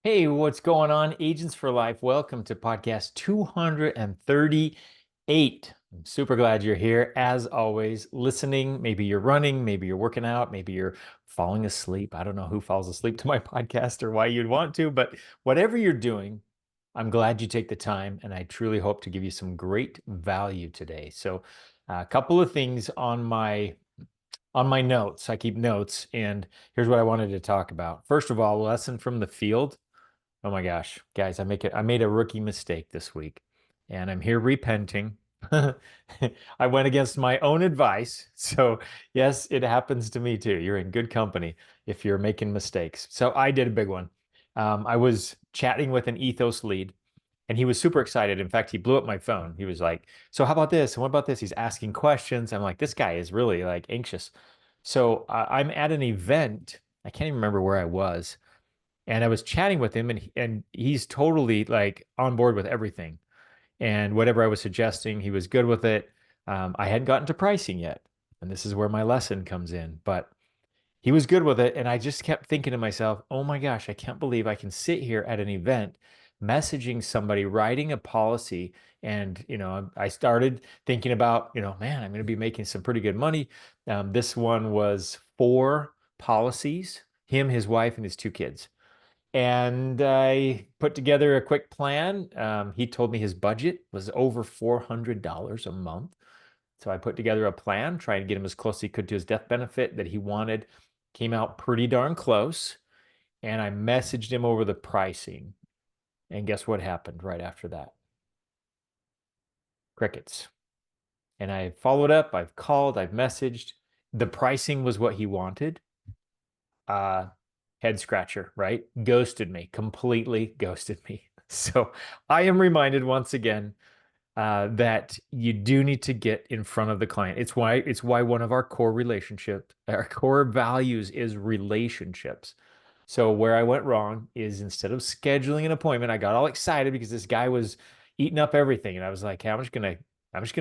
Hey, what's going on, Agents for Life? Welcome to podcast 238. I'm super glad you're here, as always, listening. Maybe you're running, maybe you're working out, maybe you're falling asleep. I don't know who falls asleep to my podcast or why you'd want to, but whatever you're doing, I'm glad you take the time, and I truly hope to give you some great value today. So, a couple of things on my notes. I keep notes, and here's what I wanted to talk about. First of all, lesson from the field. Oh my gosh, guys, I made a rookie mistake this week, and I'm here repenting. I went against my own advice. So, yes, it happens to me too. You're in good company if you're making mistakes. So, I did a big one. I was chatting with an Ethos lead, and he was super excited. In fact, he blew up my phone. He was like, "So, how about this? And what about this?" He's asking questions. I'm like, "This guy is really like anxious." So, I'm at an event. I can't even remember where I was, and I was chatting with him, and he's totally like on board with everything. And whatever I was suggesting, he was good with it. I hadn't gotten to pricing yet, and this is where my lesson comes in. But he was good with it, and I just kept thinking to myself, "Oh my gosh, I can't believe I can sit here at an event, messaging somebody, writing a policy." And I started thinking about, man, I'm going to be making some pretty good money. This one was 4 policies: him, his wife, and his 2 kids. And I put together a quick plan. He told me his budget was over $400 a month. So I put together a plan, trying to get him as close as he could to his death benefit that he wanted. Came out pretty darn close. And I messaged him over the pricing. And guess what happened right after that? Crickets. And I followed up, I've called, I've messaged. The pricing was what he wanted. Uh, Head scratcher, right? Ghosted me, completely ghosted me. So I am reminded once again that you do need to get in front of the client. It's why one of our core relationships, our core values is relationships. So where I went wrong is, instead of scheduling an appointment, I got all excited because this guy was eating up everything, and I was like, hey, I'm just gonna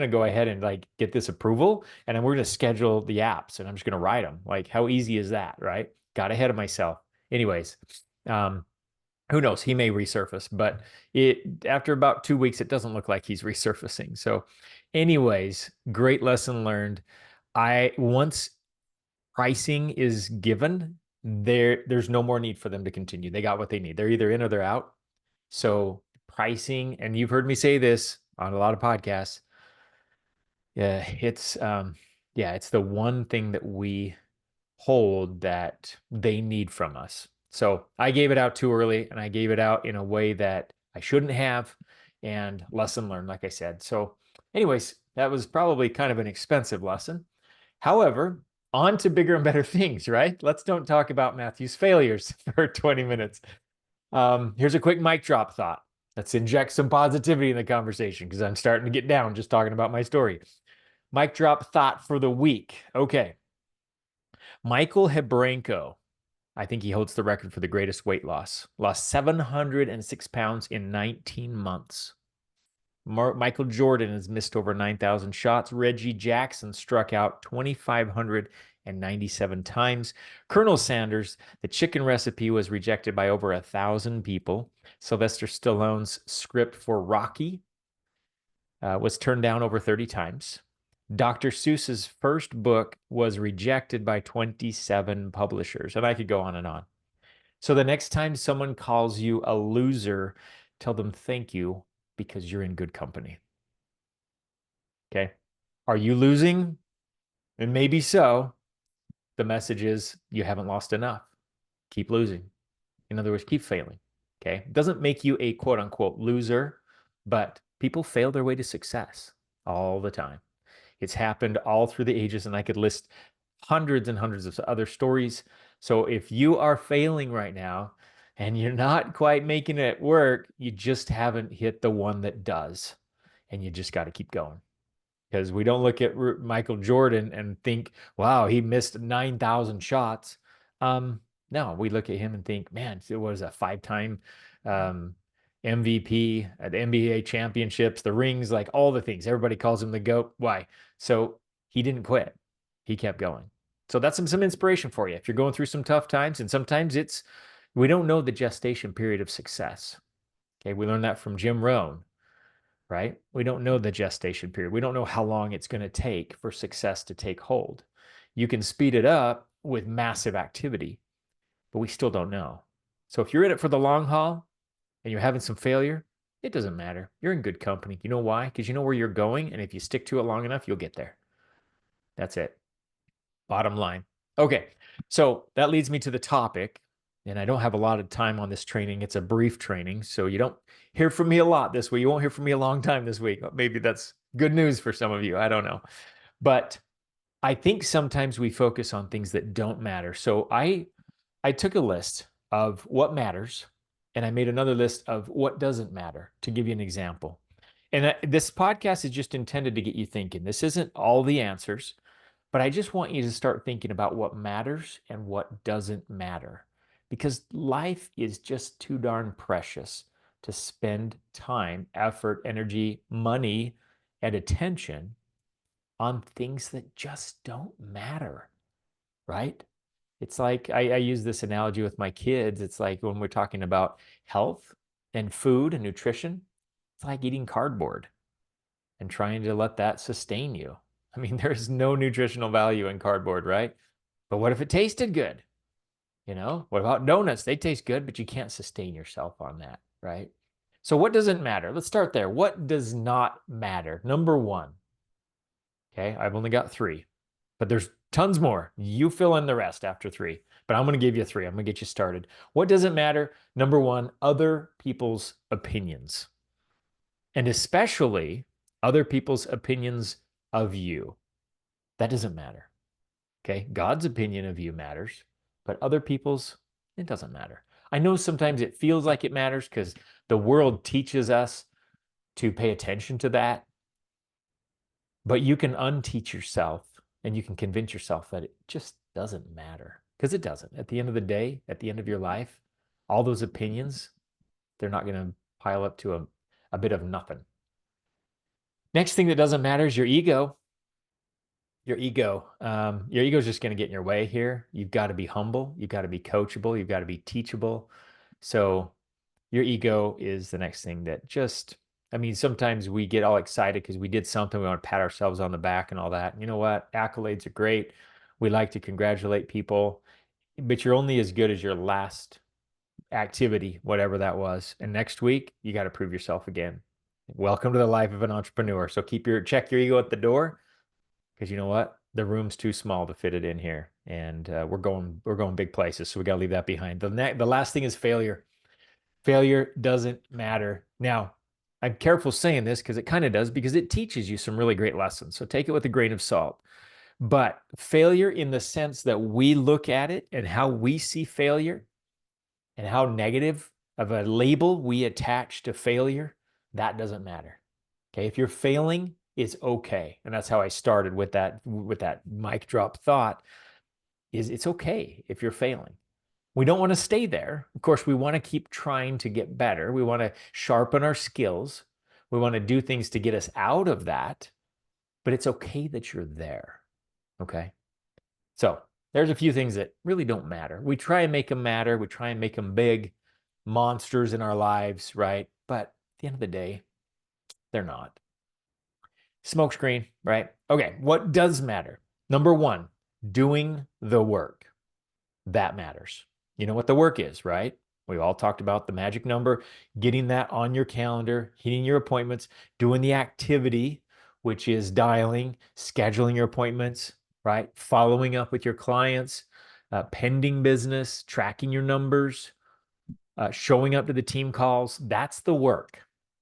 go ahead and like get this approval, and then we're gonna schedule the apps, and I'm just gonna write them. Like, how easy is that, right? Got ahead of myself. Anyways, um, who knows? He may resurface, but it after about 2 weeks, it doesn't look like he's resurfacing. So, anyways, great lesson learned. I once pricing is given, there's no more need for them to continue. They got what they need. They're either in or they're out. So pricing, and you've heard me say this on a lot of podcasts. Yeah, it's the one thing that we hold that they need from us. So I gave it out too early, and I gave it out in a way that I shouldn't have, and lesson learned, like I said. So, anyways, that was probably kind of an expensive lesson. However, on to bigger and better things, right? Let's don't talk about Matthew's failures for 20 minutes. Here's a quick mic drop thought. Let's inject some positivity in the conversation, because I'm starting to get down just talking about my story. Mic drop thought for the week. Okay. Michael Hebranko, I think he holds the record for the greatest weight loss. Lost 706 pounds in 19 months. Michael Jordan has missed over 9,000 shots. Reggie Jackson struck out 2,597 times. Colonel Sanders, the chicken recipe was rejected by over 1,000 people. Sylvester Stallone's script for Rocky was turned down over 30 times. Dr. Seuss's first book was rejected by 27 publishers. And I could go on and on. So the next time someone calls you a loser, tell them thank you, because you're in good company. Okay. Are you losing? And maybe so. The message is you haven't lost enough. Keep losing. In other words, keep failing. Okay. It doesn't make you a quote unquote loser, but people fail their way to success all the time. It's happened all through the ages, and I could list hundreds and hundreds of other stories. So if you are failing right now and you're not quite making it work, you just haven't hit the one that does. And you just got to keep going. Because we don't look at Michael Jordan and think, wow, he missed 9,000 shots. No, we look at him and think, man, it was a 5-time MVP at the NBA championships, the rings, like all the things. Everybody calls him the GOAT. Why? So he didn't quit. He kept going. So that's some inspiration for you. If you're going through some tough times, and sometimes it's We don't know the gestation period of success. Okay, we learned that from Jim Rohn, right? We don't know the gestation period. We don't know how long it's going to take for success to take hold. You can speed it up with massive activity, but we still don't know. So if you're in it for the long haul and you're having some failure, it doesn't matter. You're in good company. You know why? Because you know where you're going. And if you stick to it long enough, you'll get there. That's it. Bottom line. Okay. So that leads me to the topic. And I don't have a lot of time on this training. It's a brief training. So you don't hear from me a lot this week. You won't hear from me a long time this week. Maybe that's good news for some of you. I don't know. But I think sometimes we focus on things that don't matter. So I took a list of what matters and I made another list of what doesn't matter to give you an example. And this podcast is just intended to get you thinking. This isn't all the answers, but I just want you to start thinking about what matters and what doesn't matter, because life is just too darn precious to spend time, effort, energy, money, and attention on things that just don't matter, right? It's like I use this analogy with my kids. It's like when we're talking about health and food and nutrition, it's like eating cardboard and trying to let that sustain you. I mean, there's no nutritional value in cardboard, right? But what if it tasted good? You know, what about donuts? They taste good, but you can't sustain yourself on that, right? So what doesn't matter? Let's start there. What does not matter? Number one. Okay, I've only got three, but there's tons more. You fill in the rest after three, but I'm going to give you three. I'm going to get you started. What doesn't matter? Number one, other people's opinions, and especially other people's opinions of you. That doesn't matter. Okay. God's opinion of you matters, but other people's, it doesn't matter. I know sometimes it feels like it matters because the world teaches us to pay attention to that, but you can unteach yourself and you can convince yourself that it just doesn't matter, because it doesn't. At the end of the day, at the end of your life, all those opinions, they're not going to pile up to a bit of nothing. Next thing that doesn't matter is your ego. Your ego. Your ego is just going to get in your way here. You've got to be humble. You've got to be coachable. You've got to be teachable. So your ego is the next thing that just, I mean, sometimes we get all excited because we did something. We want to pat ourselves on the back and all that. You know what? Accolades are great. We like to congratulate people, but you're only as good as your last activity, whatever that was. And next week, you got to prove yourself again. Welcome to the life of an entrepreneur. So check your ego at the door, because you know what? The room's too small to fit it in here, and we're going big places. So we got to leave that behind. The last thing is failure. Failure doesn't matter. Now, I'm careful saying this because it kind of does, because it teaches you some really great lessons. So take it with a grain of salt. But failure, in the sense that we look at it and how we see failure and how negative of a label we attach to failure, that doesn't matter. Okay. If you're failing, it's okay. And that's how I started with that mic drop thought, is it's okay if you're failing. We don't want to stay there. Of course, we want to keep trying to get better. We want to sharpen our skills. We want to do things to get us out of that, but it's okay that you're there. Okay. So there's a few things that really don't matter. We try and make them matter. We try and make them big monsters in our lives, right? But at the end of the day, they're not. Smokescreen, right? Okay. What does matter? Number one, doing the work. That matters. You know what the work is, right? We all talked about the magic number, getting that on your calendar, hitting your appointments, doing the activity, which is dialing, scheduling your appointments, right? Following up with your clients, pending business, tracking your numbers, showing up to the team calls. That's the work.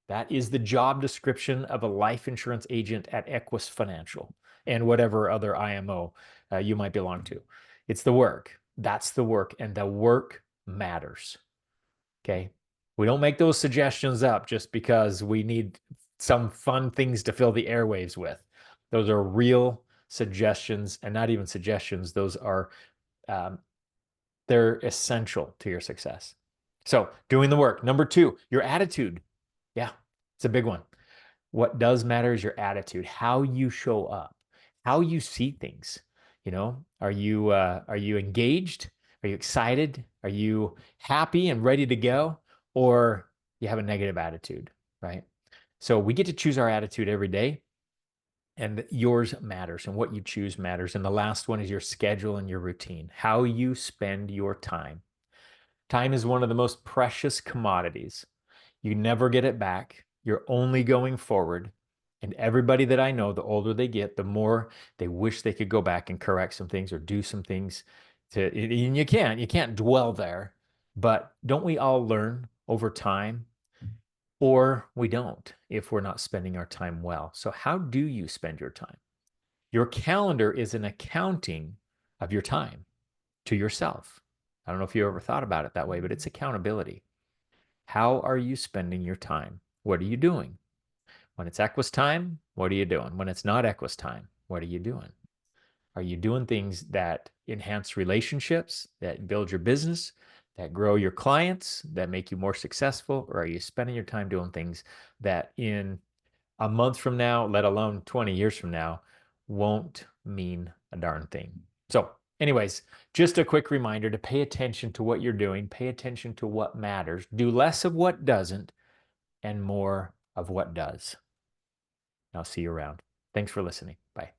That is the job description of a life insurance agent at Equus Financial and whatever other IMO you might belong to. It's the work. That's the work, and the work matters. Okay. We don't make those suggestions up just because we need some fun things to fill the airwaves with. Those are real suggestions, and not even suggestions. Those are, they're essential to your success. So doing the work. Number two, your attitude. Yeah, it's a big one. What does matter is your attitude, how you show up, how you see things. You know, are you engaged? Are you excited? Are you happy and ready to go, or you have a negative attitude, right? So we get to choose our attitude every day, and yours matters, and what you choose matters. And the last one is your schedule and your routine, how you spend your time. Time is one of the most precious commodities. You never get it back. You're only going forward. And everybody that I know, the older they get, the more they wish they could go back and correct some things or do some things and you can't dwell there. But don't we all learn over time? Or we don't if we're not spending our time well. So, how do you spend your time? Your calendar is an accounting of your time to yourself. I don't know if you ever thought about it that way, but it's accountability. How are you spending your time? What are you doing? When it's Equus time, what are you doing? When it's not Equus time, what are you doing? Are you doing things that enhance relationships, that build your business, that grow your clients, that make you more successful? Or are you spending your time doing things that in a month from now, let alone 20 years from now, won't mean a darn thing? So, anyways, just a quick reminder to pay attention to what you're doing, pay attention to what matters, do less of what doesn't, and more of what does. I'll see you around. Thanks for listening. Bye.